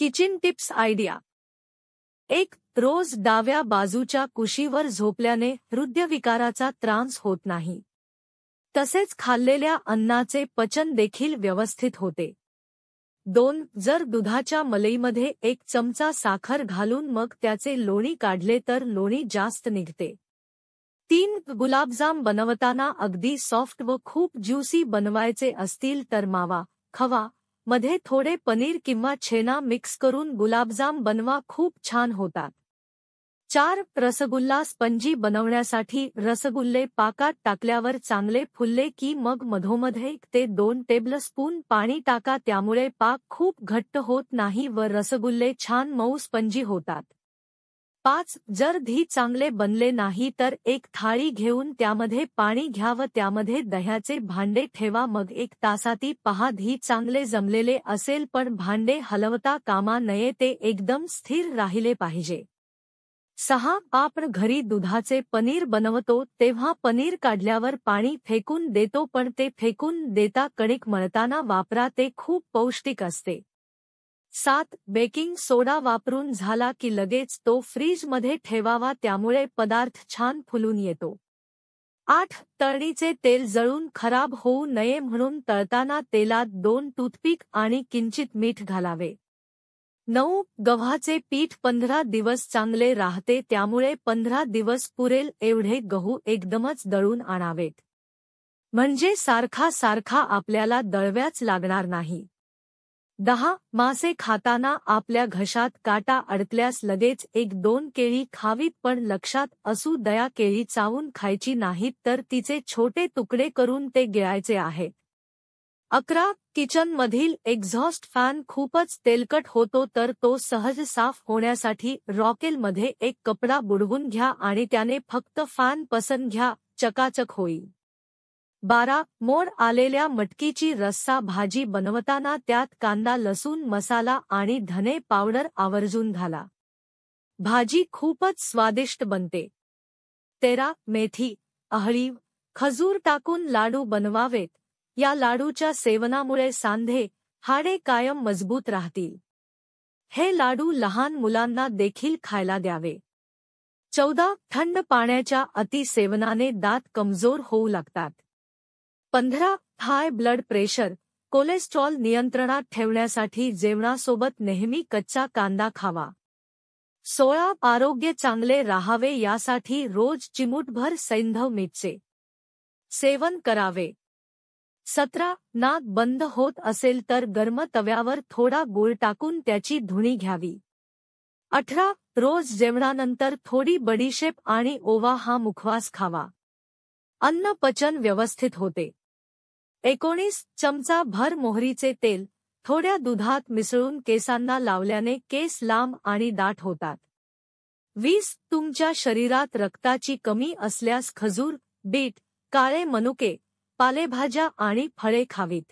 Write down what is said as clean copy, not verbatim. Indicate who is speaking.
Speaker 1: Kitchen tips idea 1. रोज डाव्या बाजूच्या कुशीवर झोपल्याने हृदयविकाराचा त्रास होत नाही. तसेच खाल्लेल्या अन्नाचे पचन देखील व्यवस्थित होते. 2. जर दुधाच्या मलईमध्ये 1 चमचा साखर घालून मग त्याचे लोणी काढले तर लोणी जास्त निघते. 3. गुलाबजाम बनवताना अगदी सॉफ्ट व खूप ज्युसी बनवायचे असतील तर मावा, खवा मध्ये थोडे पनीर किंवा छेना मिक्स करून गुलाबजाम बनवा, खूप छान होतात. 4. रसगुल्ला स्पंजी बनवण्यासाठी रसगुल्ले पाकात टाकल्यावर चांगले फुलले की मग मधोमध 1 ते 2 टेबलस्पून पाणी टाका, त्यामुळे पाक खूप घट्ट होत नाही व रसगुल्ले छान मऊ स्पंजी होतात. 5. जर दही चांगले बनले नाही तर एक थाळी घेऊन त्यामध्ये पाणी घ्या व त्यामध्ये दह्याचे भांडे ठेवा, मग 1 तासाती पहा दही चांगले जमलेले असेल, पण भांडे हलवता कामा नये, ते एकदम स्थिर राहिले पाहिजे. 6. आपण घरी दुधाचे पनीर बनवतो तेव्हा पनीर काढल्यावर पाणी फेकून देतो, पण ते फेकून देता कणिक मळताना वापरा, ते खूप पौष्टिक असते. 7. बेकिंग सोडा वापरून झाला की लगेच तो फ्रीजमध्ये ठेवावा, त्यामुळे पदार्थ छान फुलून येतो. 8. तळणीचे तेल जळून खराब होऊ नये म्हणून तळताना तेलात 2 टूथपिक आणि किंचित मीठ घालावे. 9. गव्हाचे पीठ 15 दिवस चांगले राहते, त्यामुळे 15 दिवस पुरेल एवढे गहू एकदमच दळून आणावेत, म्हणजे सारखा सारखा आपल्याला दळव्याच लागणार नाही. 10. मासे खाताना आपल्या घशात काटा अडकल्यास लगेच 1-2 केळी खावीत, पण लक्षात असू द्या केळी चावून खायची नाहीत तर तिचे छोटे तुकडे करून ते गिळायचे आहेत. 11. किचनमधील एक्झॉस्ट फॅन खूपच तेलकट होतो तर तो सहज साफ होण्यासाठी रॉकेलमध्ये 1 कपडा बुडवून घ्या आणि त्याने फक्त फॅन पसन घ्या, चकाचक होईल. 12. मोड आलेल्या मटकीची रस्सा भाजी बनवताना त्यात कांदा, लसूण, मसाला आणि धने पावडर आवर्जून घाला. भाजी खूपच स्वादिष्ट बनते. 13. मेथी, अहळीव, खजूर टाकून लाडू बनवावेत. या लाडूच्या सेवनामुळे सांधे, हाडे कायम मजबूत राहतील. हे लाडू लहान मुलांना देखील खायला द्यावे. 14. थंड पाण्याच्या अति सेवनाने दात कमजोर होऊ लागतात. 15. हाय ब्लड प्रेशर, कोलेस्ट्रॉल नियंत्रणात ठेवण्यासाठी जेवणासोबत नेहमी कच्चा कांदा खावा. 16. आरोग्य चांगले राहावे यासाठी रोज चिमूटभर सैंधव मीठचे सेवन करावे. 17. नाक बंद होत असेल तर गरम तव्यावर थोडा गूळ टाकून त्याची धुणी घ्यावी. 18. रोज जेवणानंतर थोडी बडीशेप आणि ओवा हा मुखवास खावा. अन्न पचन व्यवस्थित होते. 19. चमचा भर मोहरीचे तेल थोड्या दुधात मिसळून केसांना लावल्याने केस लांब आणि दाट होतात. 20. तुमच्या शरीरात रक्ताची कमी असल्यास खजूर, बीट, काळे मनुके, पालेभाज्या आणि फळे खावीत.